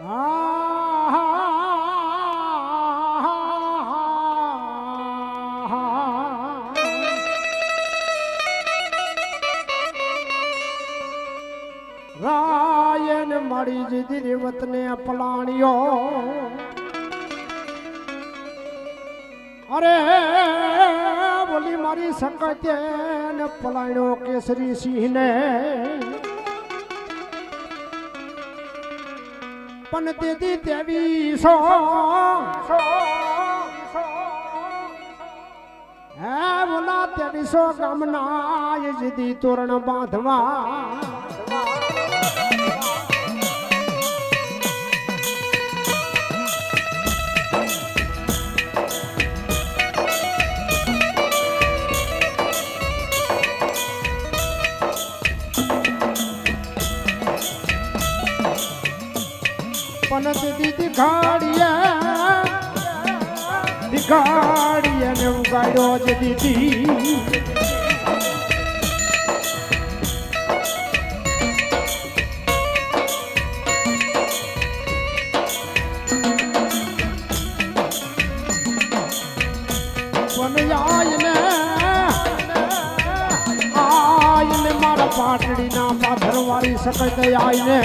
Ryan મારી જીધી રેવત ને પલાણ્યો અરે બોલી મારી સકતે ને પલાણ્યો કેસરી સિંહ ને પણ દીદી દેવી સો હે બોલા દેવી સો ગામના જીધી તોરણ બાંધવા પણ દીદી દિખાડીએ ને ઉગાડ્યો જ દીદી પણ આઈને મારા પાટડીના પાથર વાળી સકત આઈને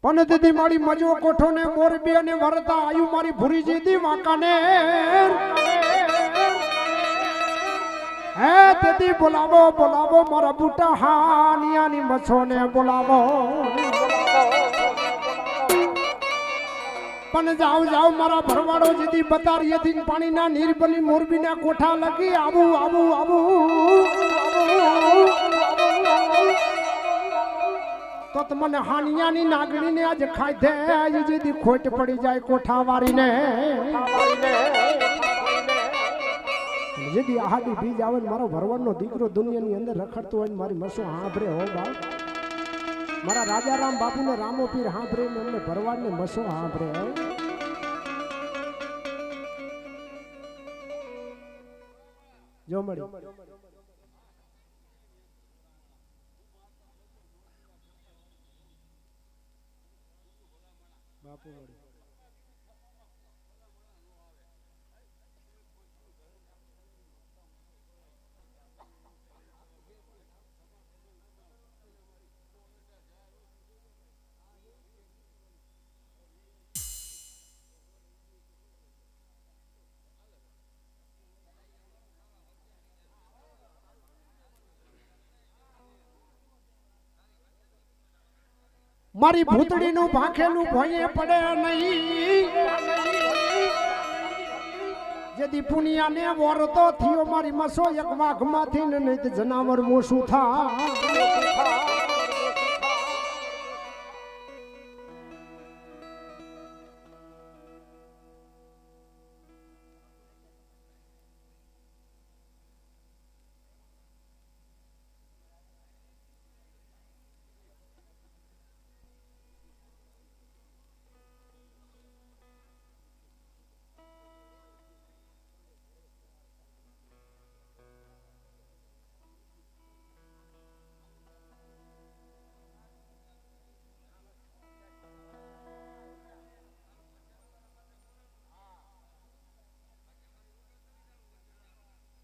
પણ દીદી મારી મજો કોઠો ને મોરબી અને વરતા આયુ મારી ભૂરી જીદી વાંકાને હે દીદી બોલાવો બોલાવો મારા બુટા હાનિયાની મછો ને બોલાવો પણ જાવ જાવ મારા ભરવાડો જીદી બતારીએથી પાણીના નીર બની મોરબીના કોઠા લગી આવું આવું આવું તો તમને હાનિયાની નાગણીને આજ ખાધે જીદી ખોટ પડી જાય કોઠા વાળીને જીદી આહાડી બીજ આવે મારો ભરવાડનો દીકરો દુનિયાની અંદર રખડતો હોય મારી મસો હાંભરે હો બા મારા રાજારામ બાપુને રામો પીર હાંભરે એમને ભરવાડને મસો હાંભરે જો મળી બાપુ વળી મારી ભૂતડીનું ભાખેલું ભોંયે પડે નહીં જેદી પુનિયાને વરતો થયો મારી મસો એક વાઘમાંથી ને નહીં તો જનાવર મોસું થા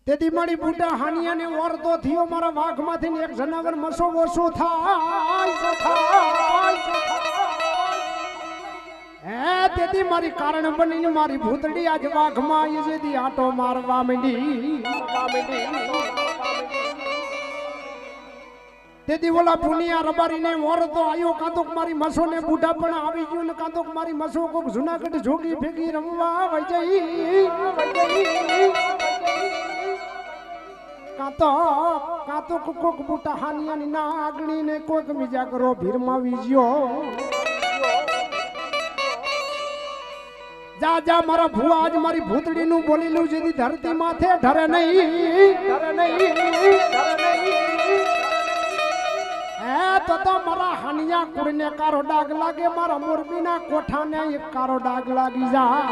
તેથી મારી બુટા હાનિયાને વરતો થયો મારા વાઘમાંથી એક જનાવર મસો ઓછો થાય હે તેથી મારી કારણ બનીને મારી ભૂતડી આજ વાઘમાં જેથી આટો મારવા માંડી તેથી ઓલા પુનિયા રબારીને વરતો આયો કાંતોક મારી મસો ને બુઢા પણ આવી ગયો ને કાંતોક મારી મસો કોક જુનાગઢ જોગી ભેગી રમવા વઈ જઈ કાતો કોક બુટા હાનિયાની નાગણી ને કોક બીજા કરો ભીરમાં વીજ્યો જા જા મારા ભુવા આજ મારી ભૂતડી નું બોલીલું જેથી ધરતી માથે ઢરે નહીં હે તો મારા હાનિયા કુળને કારો ડાગ લાગે મારા મોરબીના કોઠાને એક કારો ડાગ લાગી જા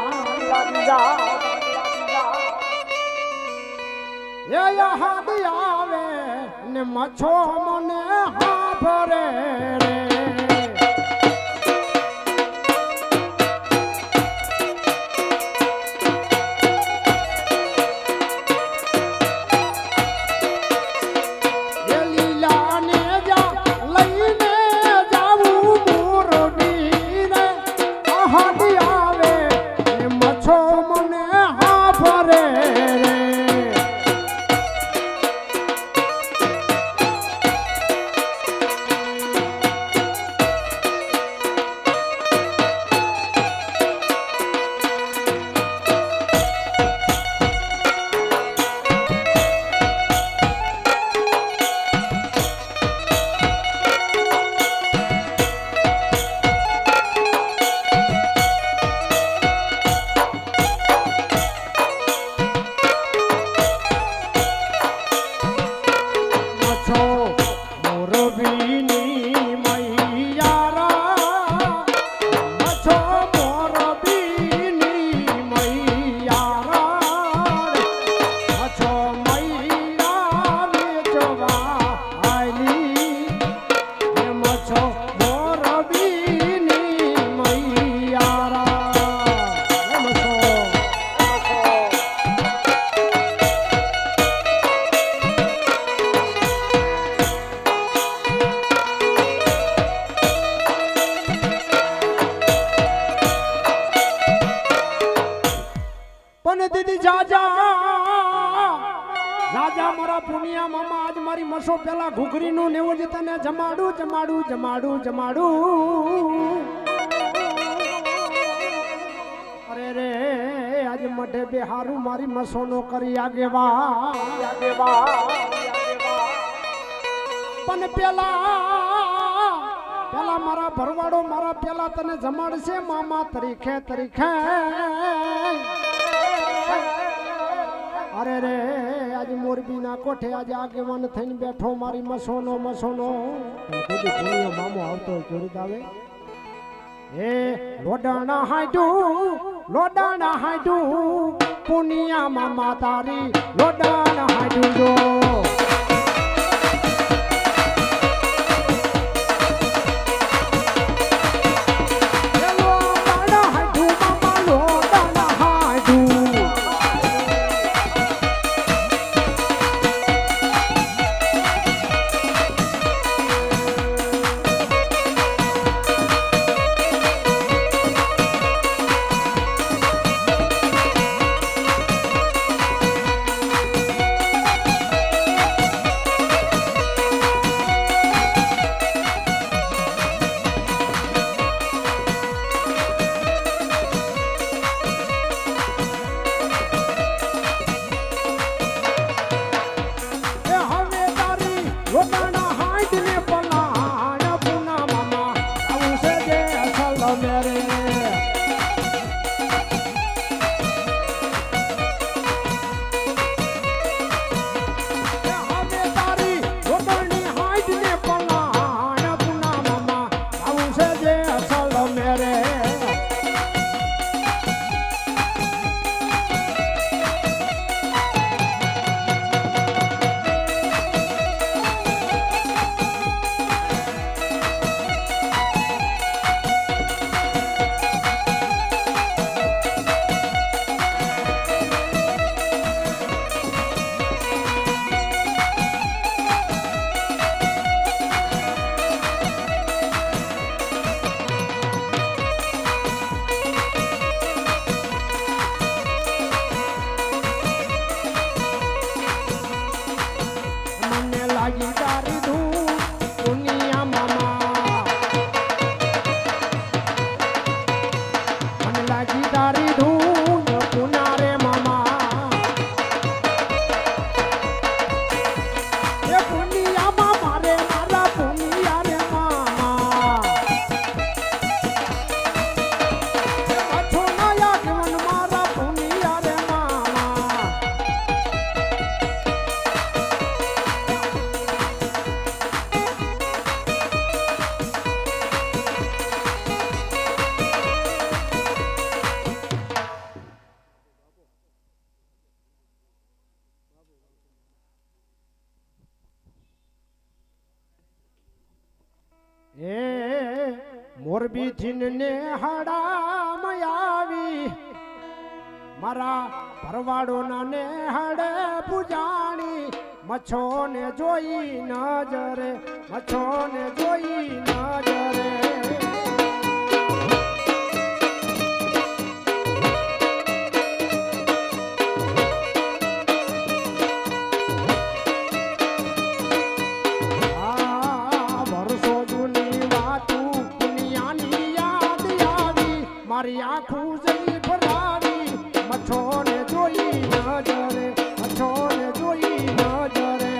એ હાડી આવે ને મછો મને હા ભરે રે મસો પેલા ઘુઘરી નું નેવું જ તને જમાડું અરે રે આજ મઢે બેહારું મારી મસો નો કરી આગેવા પણ પેલા મારા ભરવાડો મારા પેલા તને જમાડશે મામા તરીકે અરે રે આજ મોરબીના કોઠે આજે આગેવાન થઈને બેઠો મારી મસોનો મામો આવતો ચોરી આવે એ લોડાણા હાડું પુનિયા મામા તારી લોડાણા હાડું જો મોરબી થી ને હડામાં આવી મારા ભરવાડો ના ને હડે પૂજાણી મચ્છો ને જોઈ નજરે મચ્છો ને જોઈ નજરે મારી આખું જઈ ભરાવી મચ્છો ને જોઈ નજરે મચ્છો ને જોઈ નજરે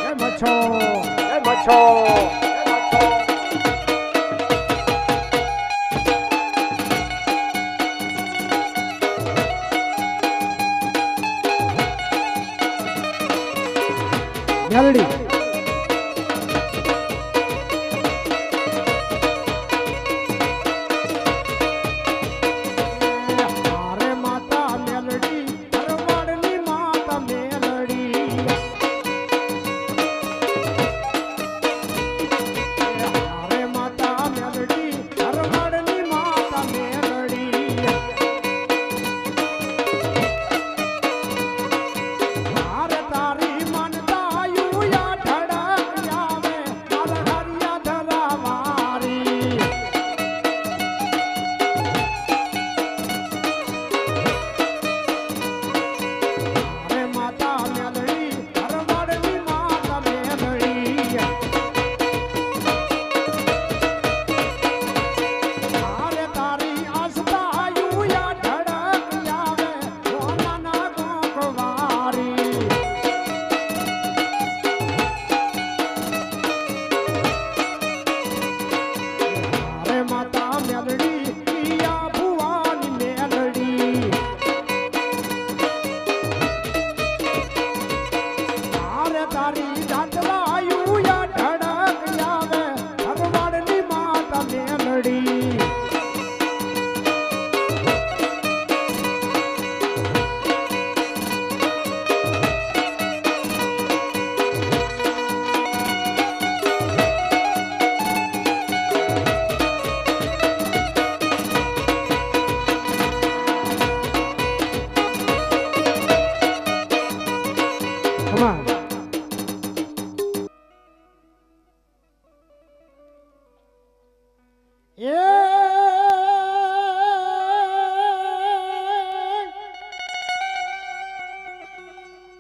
એ મચ્છો એ મચ્છો મેલડી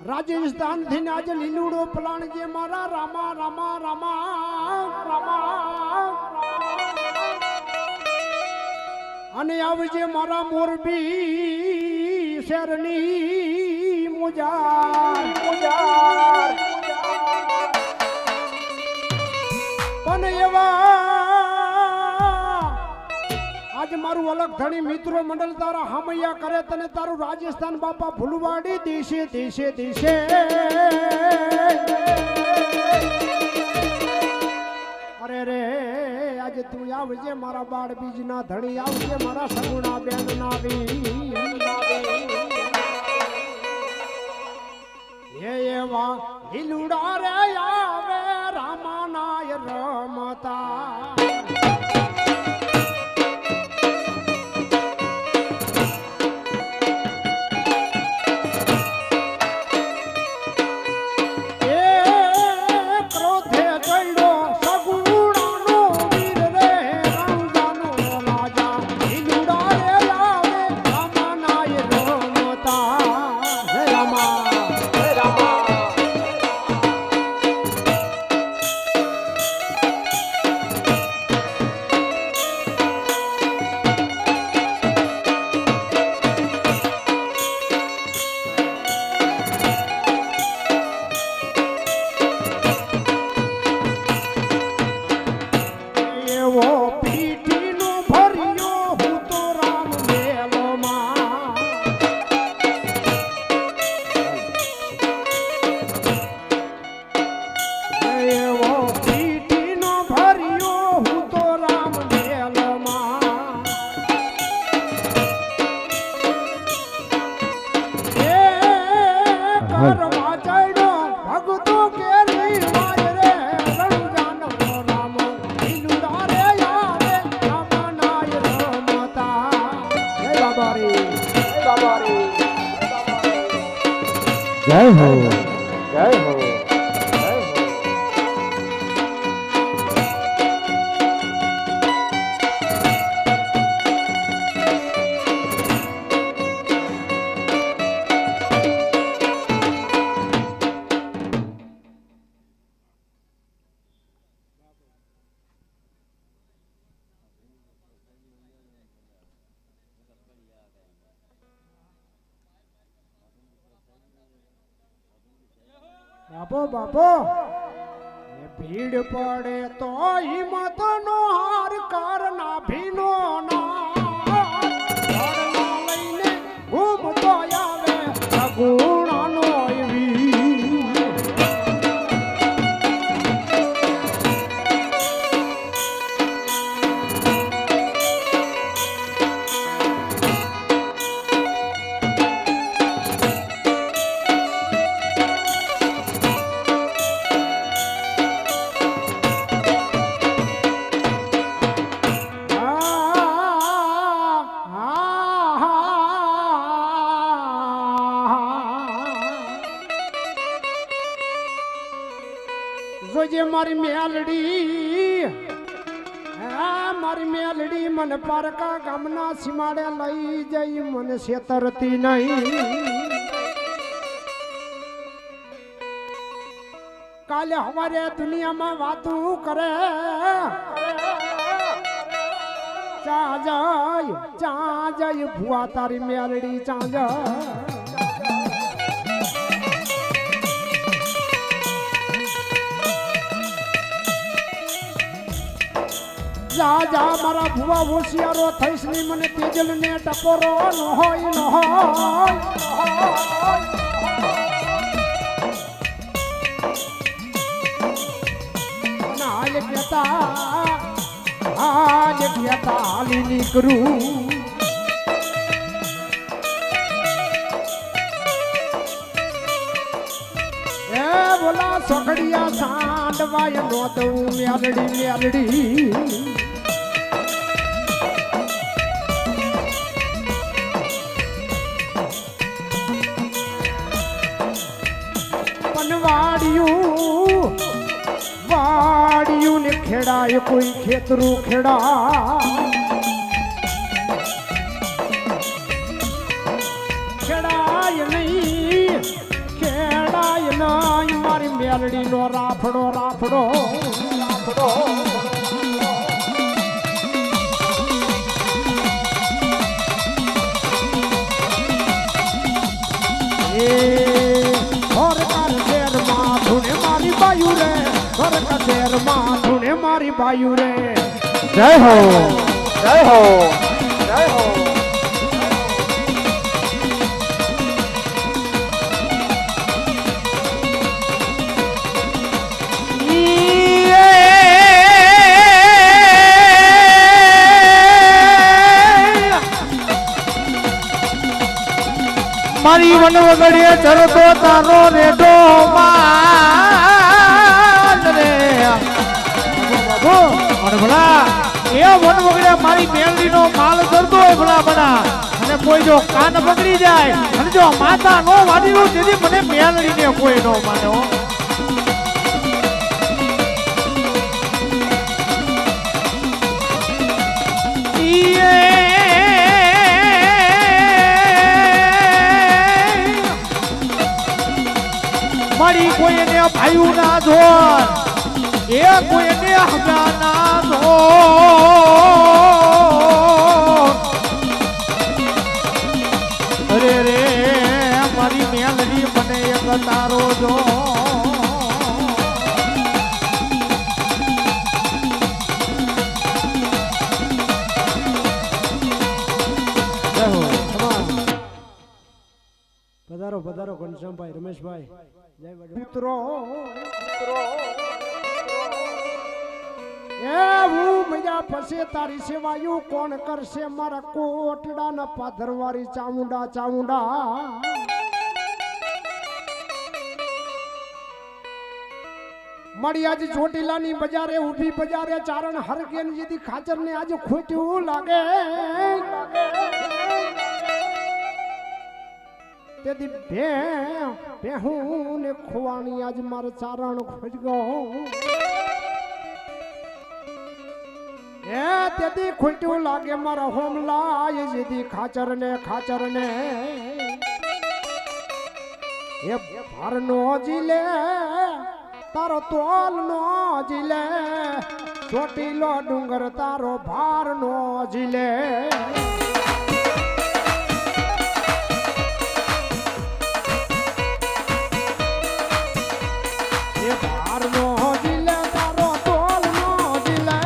રાજસ્થાન થી આજે લીલુડો પલાણ જે મારા રામા રામા રામા રામા અને આવજે મારા મોરબી શહેરની મુજાર મુજાર પણ એવા આજ મારું અલગ ધણી મિત્રો મંડળ તારા હામૈયા કરે તને તારું રાજસ્થાન બાપા ફૂલવાડી દેશે દેશે દેશે અરે રે આજે તું આવજે મારા બાળ બીજ ના ધણી આવજે મારા સગુણા બેન ના એવા હિલુડા રે આવે રામાનાય રમતા જય હો જય હો. બાપો બાપો એ ભીડ પડે તો હિંમત નો હાર કર ના ભીનો ના લઈને ઘૂમતો આવે સગુણાનો એવી જોજે મારી મેલડી મારી મેલડી મને પારકા ગામના સીમાડે લઈ જઈ મને છેતરતી નહીં કાલે હવારે દુનિયામાં વાતું કરે ચા જય ભુવા તારી મેલડી ચા જય જા જા મારા ભુવા હોશિયારો થઈશ ની મને તેજલ ને ટપોરો ન હોય ન હોય હાલ કહેતા હાલી નીકળું એ બોલા સોકડિયા સાંડવાય નો દઉં મેલડી મેલડી વાડિયું ને ખેડાય કોઈ ખેતરું ખેડા ખેડાય નહીં ખેડાય નહીં મારી મેલડી નો રાફડો રાફડો રાફડો બાયુ રે ઘર કચેર માં ધૂણે મારી બાયુ રે જય હો જય હો જય હો. મારી વન વગડે ચરતો તારો રેડો એ વન વગડે મારી મેલડી નો માલ કરતો હોય ભલા બના અને કોઈ જો કાન પકડી જાય અને જો માતા નો વાડી નો તેથી મને મેલડી ને કોઈ નો માનો મારી કોઈને ભાઈ ના જોર એ કોઈને હગા ના જોર અરે રે મારી મેલડી મને એક તારો જો પધારો પધારો ઘનશ્યામભાઈ રમેશભાઈ જય મિત્રો એવું મજા પછી તારી સેવાયું કોણ કરશે મારા કોટડા ના પાધરવારી ચામુંડા ચામુંડા મળી આજે ચોટીલાની બજારે ઊભી બજારે ચારણ હરકેન જેથી ખાચર ને આજે ખોટ્યું લાગે તેથી ભેહું ને ખોવાણી આજ મારે ચારણ ખોજ ગયો એ તેથી ખોટ્યું લાગે મારા હોમલા એ જેથી ખાચર ને એ ભાર નો જીલે તારો તોલ નો જીલે ચોટીલો ડુંગર તારો ભાર નો જીલે એ ભાર નો જીલે તારો તોલ નો જીલે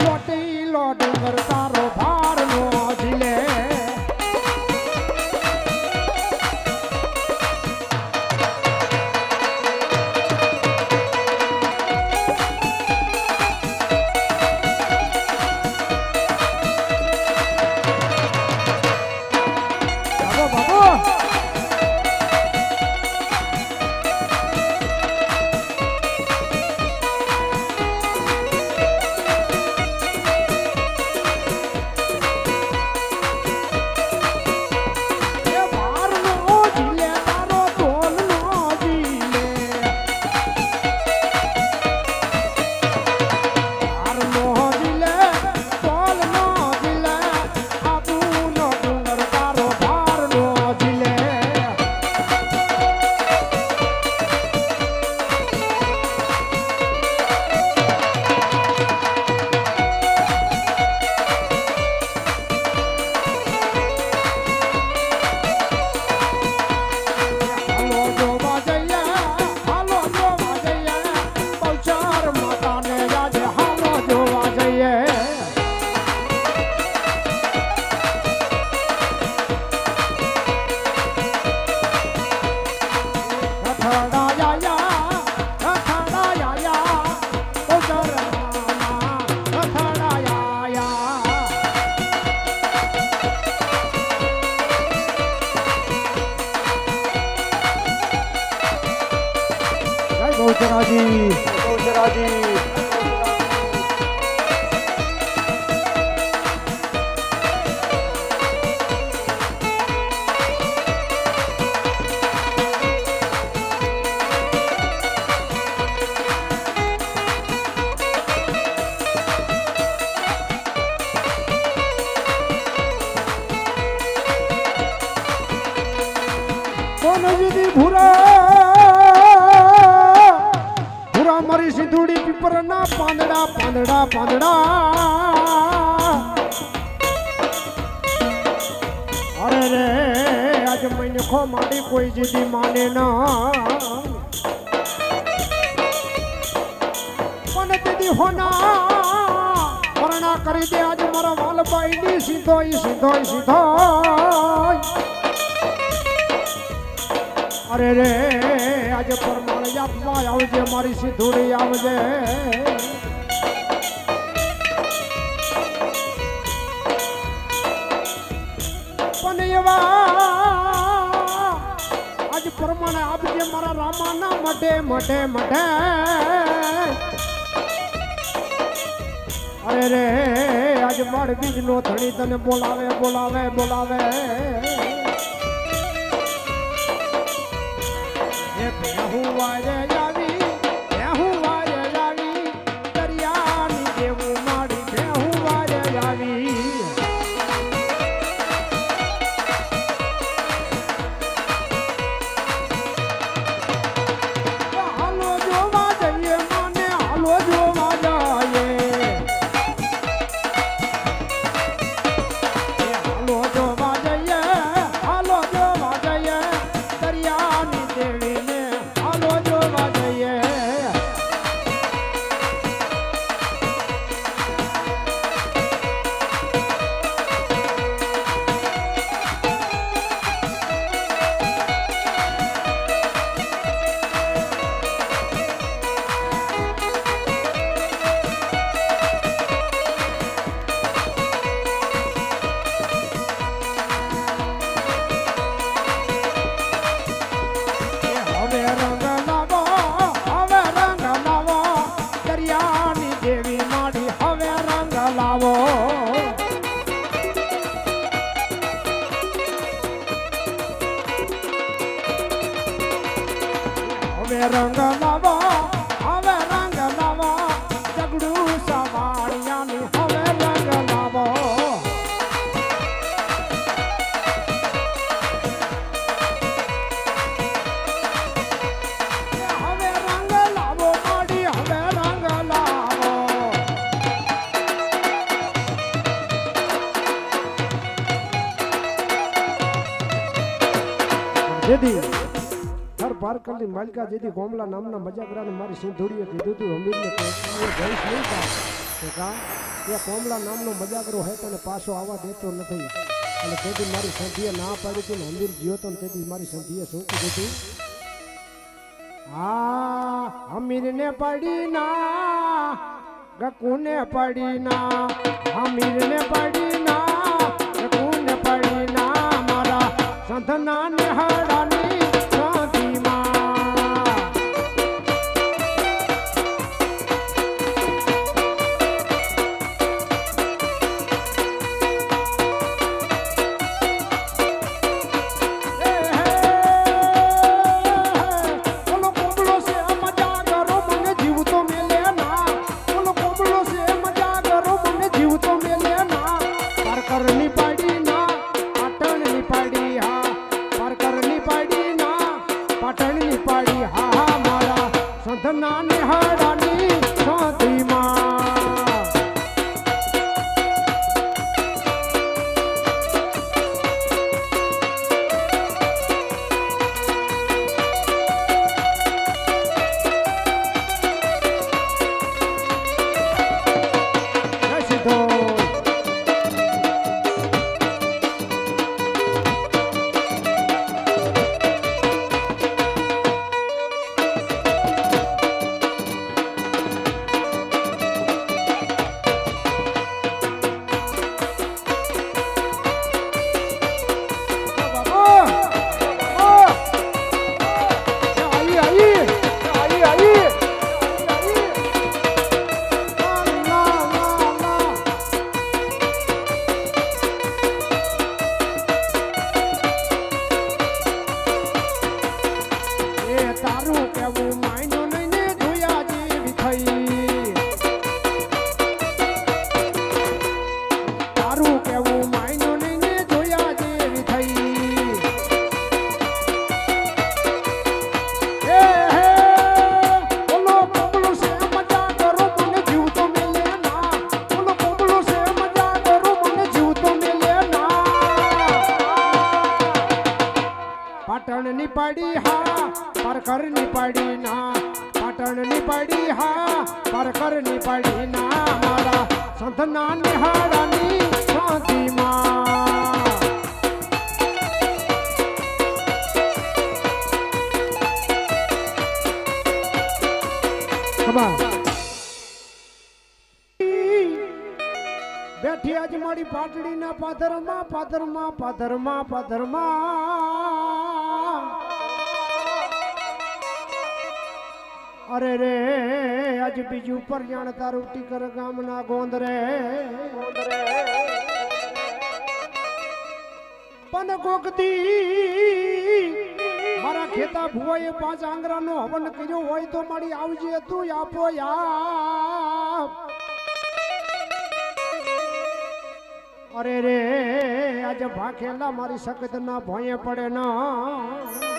ચોટીલો ડુંગર તારો ભાર નો જીલે ગૌચરાજી કોણ જીદી ભૂરા મારી સિંધુડી પીપરના પાંદડા અરે રે આજ મહિને ખો મારી કોઈ જીદી માને ના પણ દીદી હોના વર્ણા કરી દે આજ મારા વાલબાઈ ની સીધો અરે રે આજે પરમાણ આપવા આવજે મારી સિંધુડી આવજે પણ એવા આજ પરમાણ આપજે મારા રામાના મઢે અરે રે આજ માર બીજ નો ધણી તને બોલાવે હું વારે આવી દરિયાની દેવું માડી હું વારે આવી હાલો જોવા જઈએ માને હાલો જોવા જઈએ હાલો જોવા જઈએ દરિયાની દેવીને હાલો જોવા જઈએ જેદી હર પારકલની માલિકા જેદી કોમલા નામના મજાકરાને મારી સિંધુડીએ કીધું તું અમીરને કે જઈશ નહીં કા એ કોમલા નામનો મજાકરો હે તને પાછો આવવા દેતો નથી અને તેથી મારી સંધીએ ના પાડી હતી ને અમીર જીયો તો તેથી મારી સંધીએ શું કીધું હતું હા અમીરને પડી ના ગકુને પડી ના અમીરને પડી ના ગકુને પડી ના મારા સંધના ને હડાની સંધીમાં પાટણની પડી હા પરકરની પડી ના પાટણની પડી હા પરકરની પડી ના મારા સંતના નિહાળાની શાંતિમાં બેઠી આજ મારી પાટડીના પાથરમાં પાથરમાં પાથરમાં પાથરમાં અરે રે આજ બીજું પર જાણ તારું ટીકર ગામના ગોંદરે પન ગોગતી મારા ખેતા ભુવાએ 5 આંગરાનો હવન કર્યો હોય તો મારી આવજે તું આપો યા અરે રે આજે ભાખેલા મારી સખત ના ભોંયે પડે ના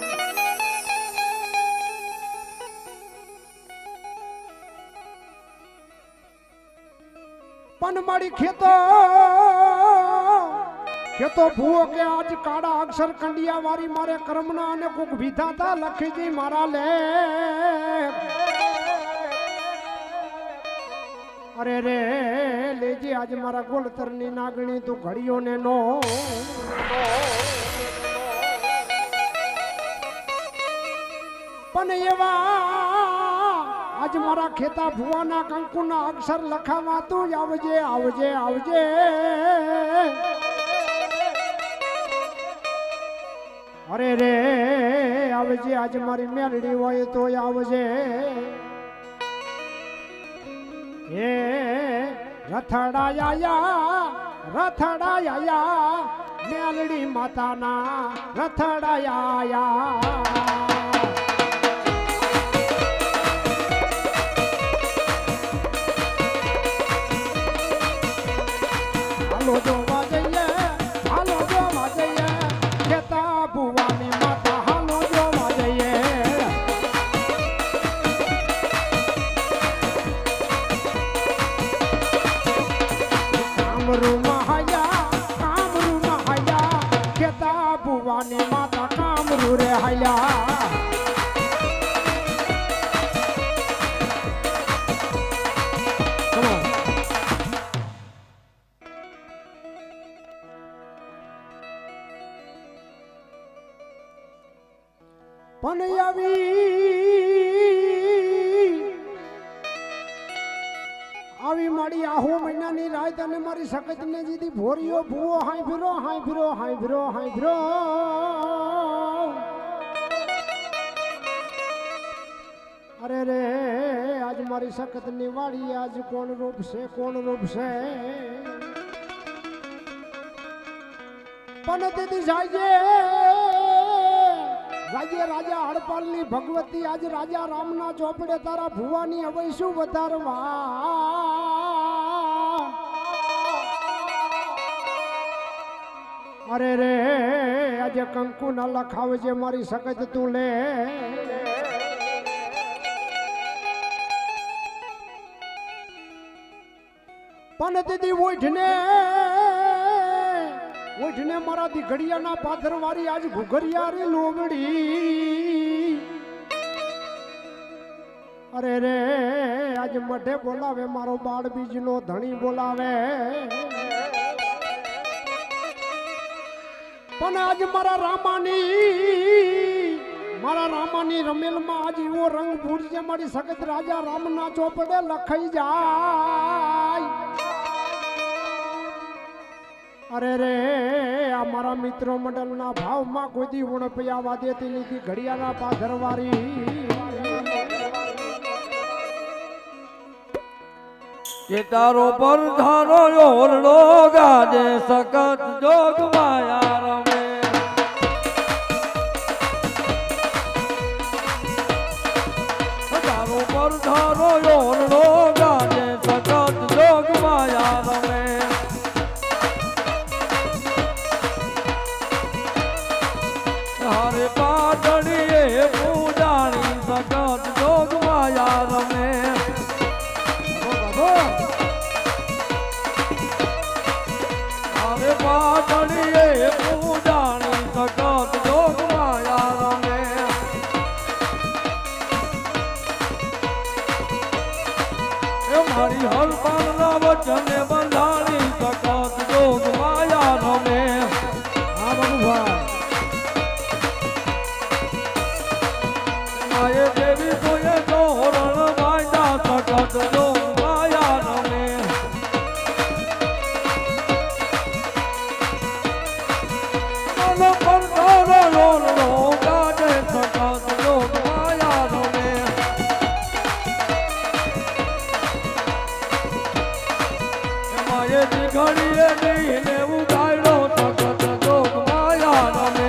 પણ મારી ખેતો ભૂવો કે આજ કાળા અક્ષર કંડિયા વાળી મારે કર્મના અને કોક વિધાતા લખીજી મારા લે અરે રે લેજી આજ મારા ગોળતરની નાગણી તું ઘડીઓને નો પણ એવા આજ મારા ખેતા ભુવાના કંકુના અક્ષર લખાવા તું આવજે આવજે આવજે અરે રે આવજે આજ મારી મેલડી હોય તો આવજે એ રથડાયા મેલડી માતાના રથડાયા હાલો જોવા જઈએ ખેતા ભુવાની માતા હાલો જોવા જઈએ કામરૂ મહાયા ખેતા ભુવાની માતા કામરૂ રે આવી મારી આહો મહિનાની રાત અને મારી સખતને જીધી ભોરીઓ ભૂવો હાઈ ફિરો હાઈ ફિરો હાઈ ફિરો હાઈ ફિરો અરે રે આજ મારી સખતની વાડી આજ કોણ રૂપ છે પણ દીદી જાયજે રાજા હડપાલની ભગવતી આજ રાજા રામના ચોપડે તારા ભુવાની હવે શું વધારવા અરે રે આજે કંકુ ના લખાવે છે મારી સખત તું લે પણ દીદી ઓઠને મારા દીઘડિયાના પાથરવારી આજ ઘુઘરિયારી લોમડી અરે રે આજ મઢે બોલાવે મારો બાળ બીજનો ધણી બોલાવે પણ આજ મારા રામાની રમેલમાં આજ એવો રંગ ભૂરજે મારી સખત રાજા રામના ચોપડે લખાઈ જાય અરે રે આ મારા મિત્રો મંડળના ભાવમાં કોઈ દી ઉણપિયા વાદેતી નથી ઘડિયાના પાથરવારી કે તારો પર ધારો ઓરડો ગાજે સખત જોગ માયા રમે તારો પર ધારો ઓરડો ગાજે સખત જોગ માયા રમે હારે પાટડીએ પૂજાણી સખત જોગ માયા રમે હારે પાટડીએ પૂજાણી સખત જોગ માયા રમે એ મારી હરપાલના વચને બંધાણી સખત જોગ માયા રમે હા બાબુભાઈ માએ દેવી તોય ધોરણ બાંધા સખત જોગ માયા રમે મન પર ધોરો લોલડો ગાજે સખત જોગ માયા રમે માએ દીઘડીએ લઈને ઉગાડ્યો સખત જોગ માયા રમે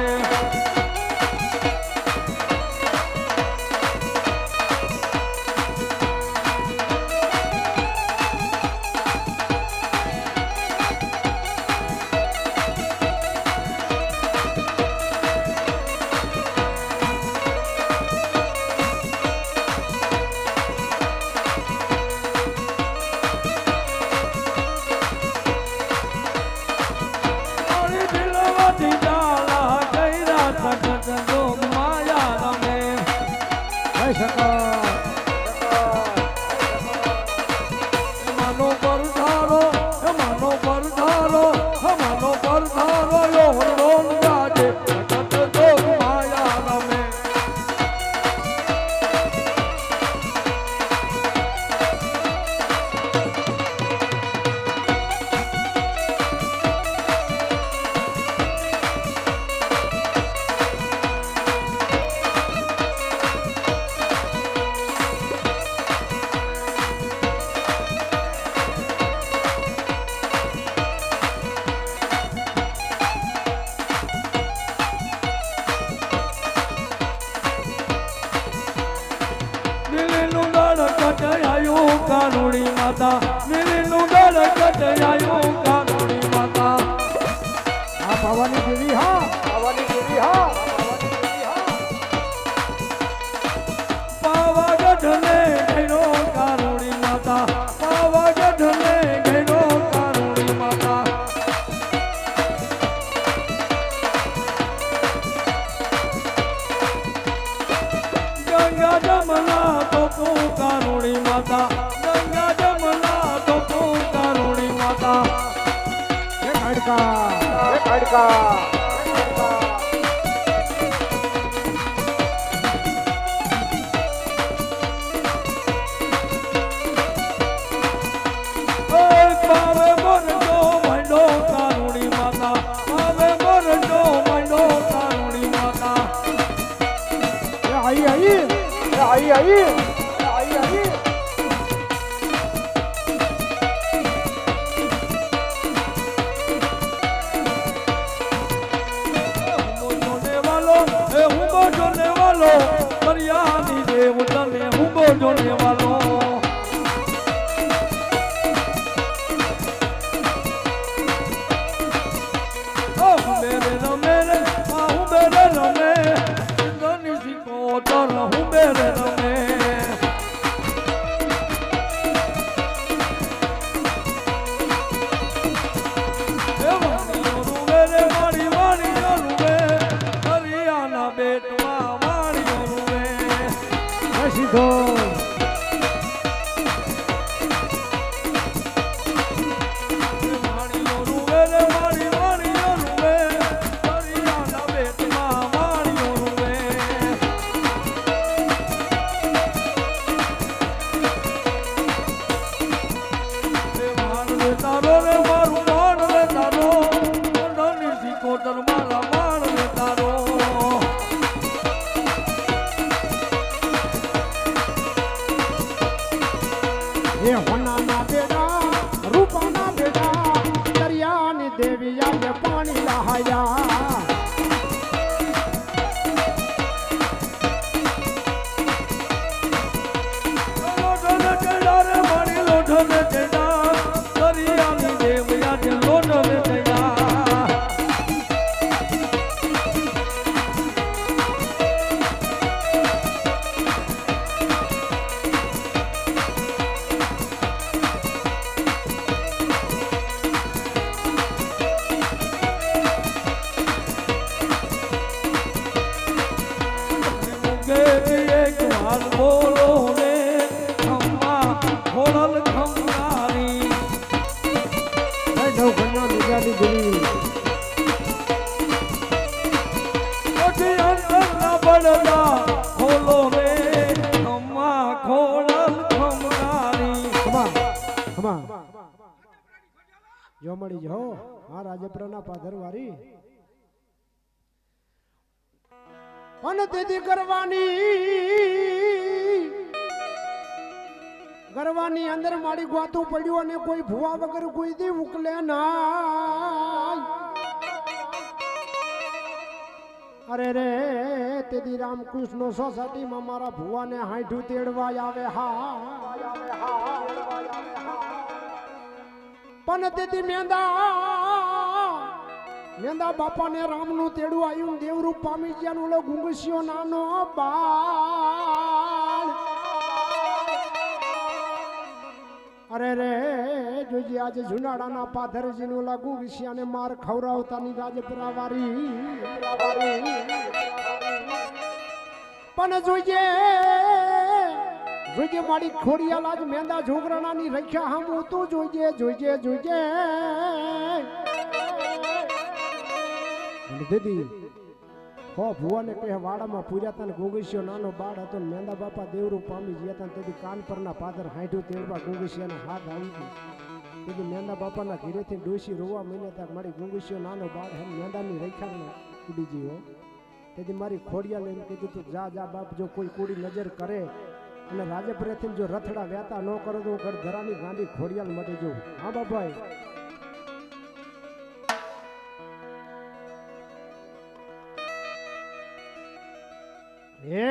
કાનુડી માતા મિલીનું ગળ કટયાયું કાનુડી માતા આ ભવાની દેવી હા પાવાગઢ ને ઘેરો કાનુડી માતા પાવાગઢ ને ઘેરો કાનુડી માતા ગંગા જમના તો કાનુડી માતા ગંગા જમના તો કાનુડી માતા એ ખડકા आई आई आई હુંબો જોને વાલો દરિયાની દેવ તને હુંબો જોને વાલો હુંબેરે રમે રે હુંબેરે રમે ગની શીખો તર હુંબેરે રમે સીધો તારો રે મારું માણ રે તારો મંડળની શીખોતર મારા માણ રે તારો એ હોનાના બેટા રૂપાના બેટા દરિયાની દેવી આવે પાણી લહાયા લોઢને કેડા રે મારી લોઢને કેડા દરિયાની દેવ આજે લોઢને કેડા બોલો રે ખમ્મા ખોડલ ખમનારી ઘરના બીજાની દેવી ઓછી અંતરના બળદા ખોલો રે ખમ્મા ખોડલ ખમનારી ખમા જો મળી જો હા રાજપુરના પાધરવારી અને તેથી ગરવાની અંદર મારી ગવાતું પડ્યું અને કોઈ ભુવા વગર કોઈ દી ઉકલે ના અરે રે તેથી રામકૃષ્ણ સોસાયટીમાં મારા ભુવાને હાંઠું તેડવા આવે હા પણ તેથી મેંદા બાપાને રામનું તેડું આવ્યું દેવરૂપ પામી ગયા ઓલો ગુંગસ્યો નાનો બાળ અરે રે જોજી આજે જુનાડાના પાથરજીને ઓલા ગુંગસ્યાને માર ખવડાવતાની રાજપુરા વારી પણ જોજે મારી ખોડિયાલ આજ મેંદા છોકરાની રખ્યા હમ તું જોજે દીદી હો ભુવાને કહે વાડામાં પૂર્યા હતા ને ગુંગસ્યો નાનો બાળ હતો ને મેંદા બાપા દેવરૂપ પામી ગયા હતા તેથી કાન પરના પાદર હાંઠું તેડવા ગુંગસ્યાને હાથ આવી ગયો તેથી મેંદા બાપાના ઘરેથી ડોશી રોવા મહિને તક મારી ગુંગસ્યો નાનો બાળ હે મેંદાની રેખાને ઉડી ગયો તેથી મારી ખોડિયા લઈને કીધું તું જા બાપ જો કોઈ કુડી નજર કરે અને રાજપુરેથી જો રથડા વેતા ન કરો તો ગઢધરાની ગાંડી ખોડિયાલ મટી જવું હા બાપાઈ હે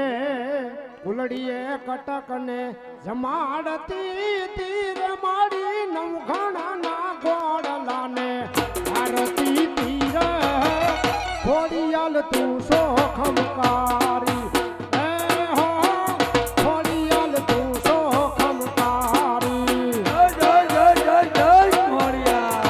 કુલડીએ કટકને જમાડતી તીર માડી નવઘાણા ગોળલાને આરતી તીર ખોડિયાલ તું સો ખમકારી ખોડિયાલ તું સો ખમકારી જય જય જય જય ખોડિયાલ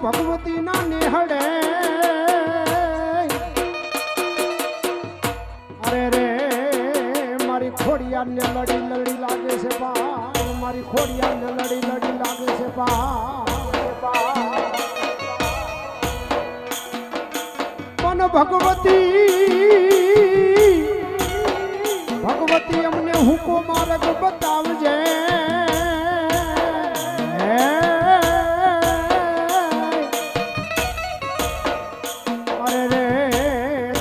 ભગવતી ના નિહળે અરે રે મારી ખોડિયાર ને લડી લાગે છે બા મારી ખોડિયાર ને લડી લાગે છે બા પણ ભગવતી અમને હુકો માર્ગ બતાવજે. અરે રે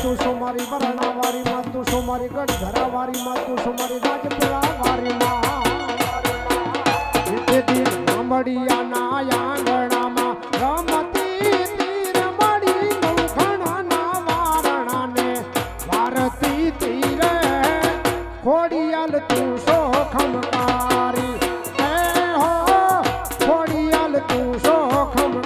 તું શું મારી બરણા વાળી માં, તું શું મારી ગઢધરા વાળી માં, તું શું મારી રાજપુરા વાળી માં. તેથી સાંભળિયાના આંગણામાં રમતી તીર મળી નવખણાના વારણાને ભારતી તીરે ખોડિયાલ તું સો ખમકારી. હે હો ખોડિયાલ તું સો ખમકારી.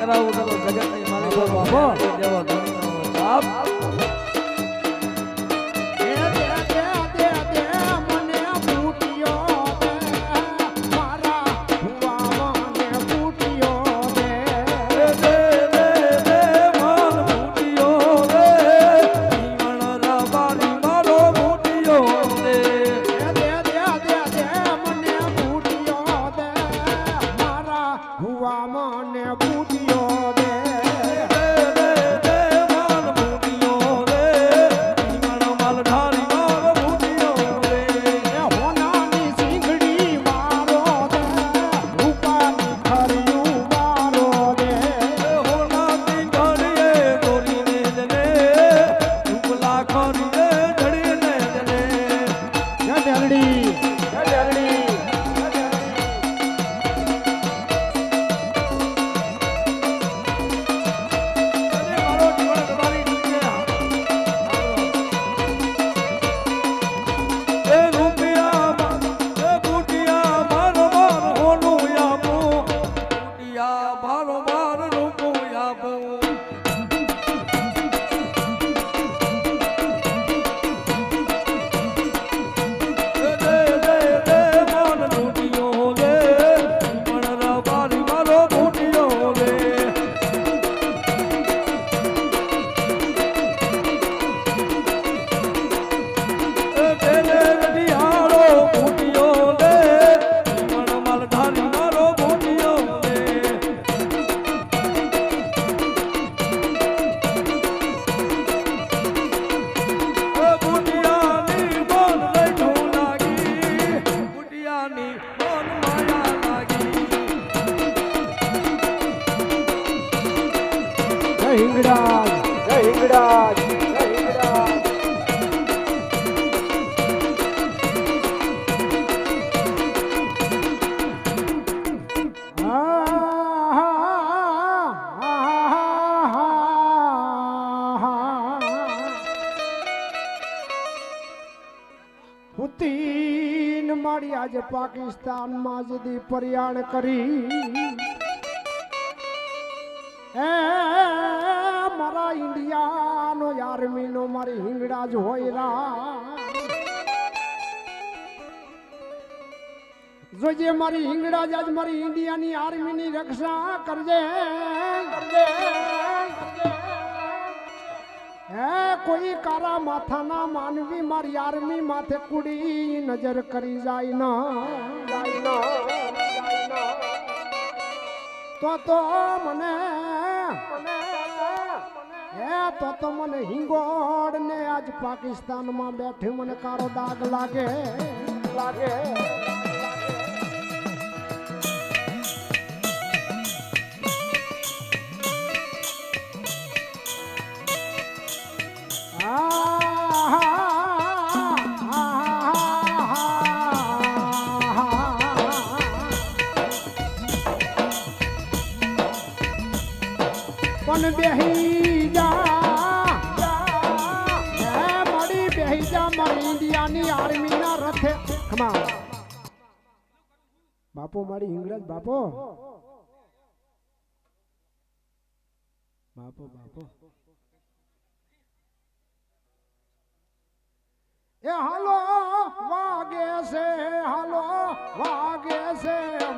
કરાવું તો જગતની માલિકો બાબો દેવો ધનનો બાપ મને બુટિયો દે પુતિન મારી આજે પાકિસ્તાનમાં જદી પર્યાણ કરી એ મારા ઇન્ડિયાનો આર્મીનો મારી હિંગડા જ હોય જોજે મારી હિંગડા જ આજ મારી ઇન્ડિયાની આર્મીની રક્ષા કરજે હે કોઈ કારા માથાના માનવી મારી આર્મી માથે કુડી નજર કરી જાય ન તો મને તો મને હિંગોળ ને આજ પાકિસ્તાનમાં બેઠી મને કારો દાગ લાગે પણ બેહી જા મળી બેહી જા મારી ઇન્ડિયાની આર્મીના રથે ખમા બાપો મારી ઇંગ્રજ બાપો એ હાલો વાગે છે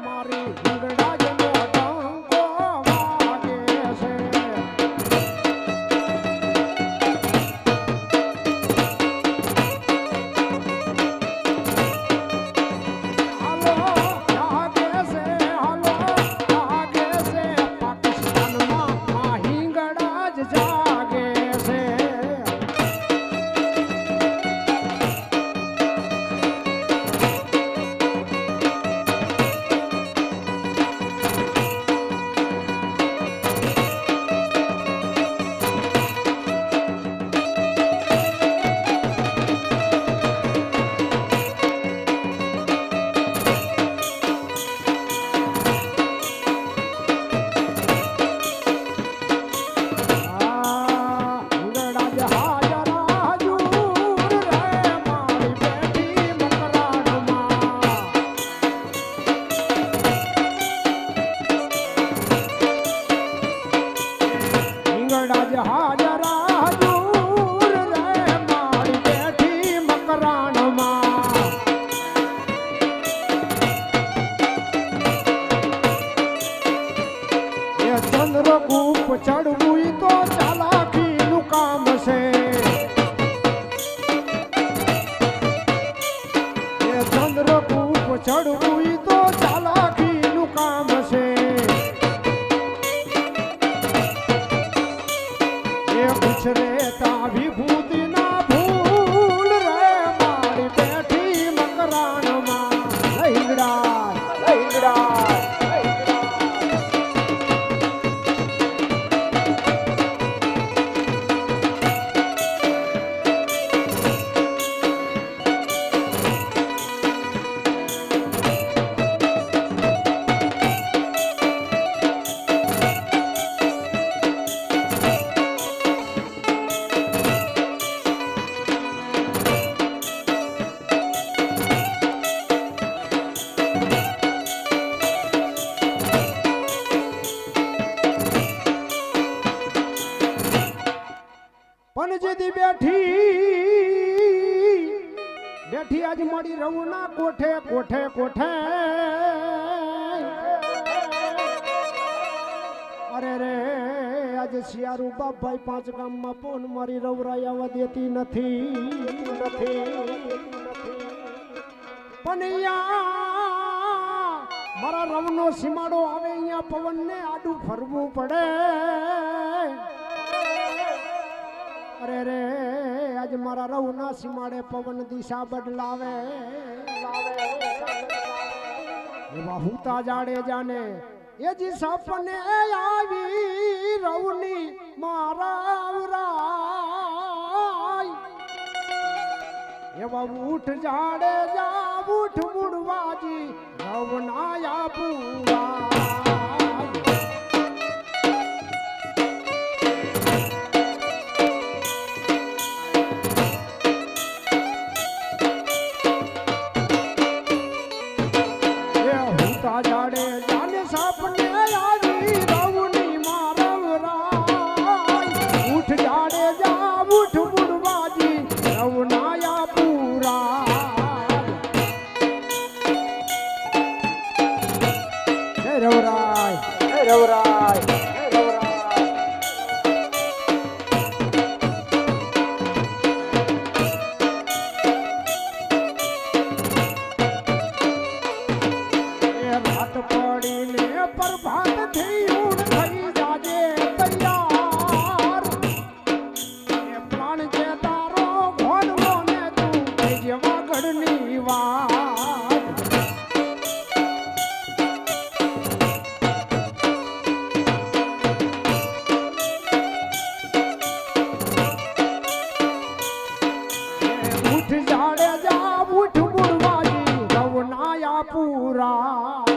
મારી ઇંગડા જનો ડંકો વાગે છે હાલો વાગે છે પાકિસ્તાનમાં હિંગડા જ જાગે છે ચંદ્રગુપ્ત ચડવું તો ચાલાકીનું કામ છે ચંદ્રગુપ્ત ચડવું તો ચાલાકીનું કામ છે એ ઉછરે તા વિભૂતિ ના ભૂલ રે મારી બેઠી મકરાણમાં લઈગડા પણ જેથી બેઠી આજ મળી રહું ના કોઠે અરે રે આજે શિયારુ બાપભાઈ 5 ગામમાં પોન મારી રવરાઈ આવવા દેતી નથી પણ અહીંયા મારા રવનો સીમાડો આવે અહીંયા પવનને આડું ફરવું પડે અરે રે આજ મારા રવના સીમાડે પવન દિશા બદલાવે એવા હુતા જાડે જાને એ જી સપને આવી રવની મારા એવા ઉઠ જાડે જા ઉઠ મુડવાજી રવનાયા પૂરા ઉઠ જાડે જા ઉઠ ગુડવાજી ગવનાયા પૂરા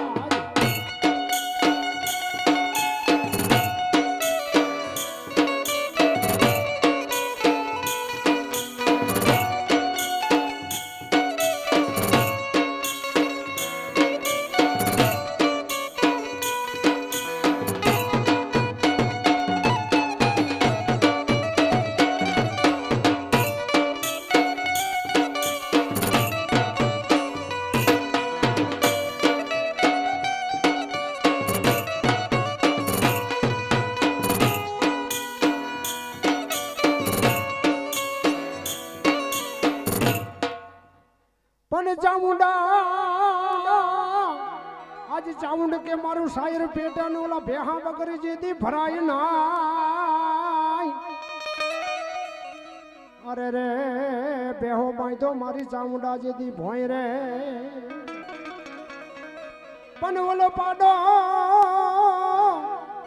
પણ ચામુંડા આજ ચામુંડ કે મારું શાયર પેટા ને ઓલા ભેહા બકરી જેથી ભરાય નાય અરે રે બેહો બાંધો મારી ચામુંડા જેથી ભોય રે પણ ઓલો પાડો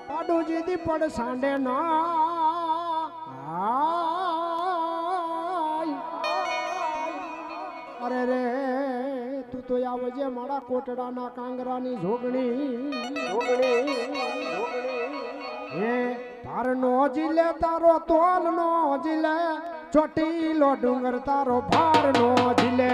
પાડો જેથી પડ સાંડે ના અરે રે તું તો આવજે મારા કોટડાના કાંગરાની જોગણી હે ભારનો જીલે તારો તોલનો જીલે ચોટીલો ડુંગર તારો ભારનો જીલે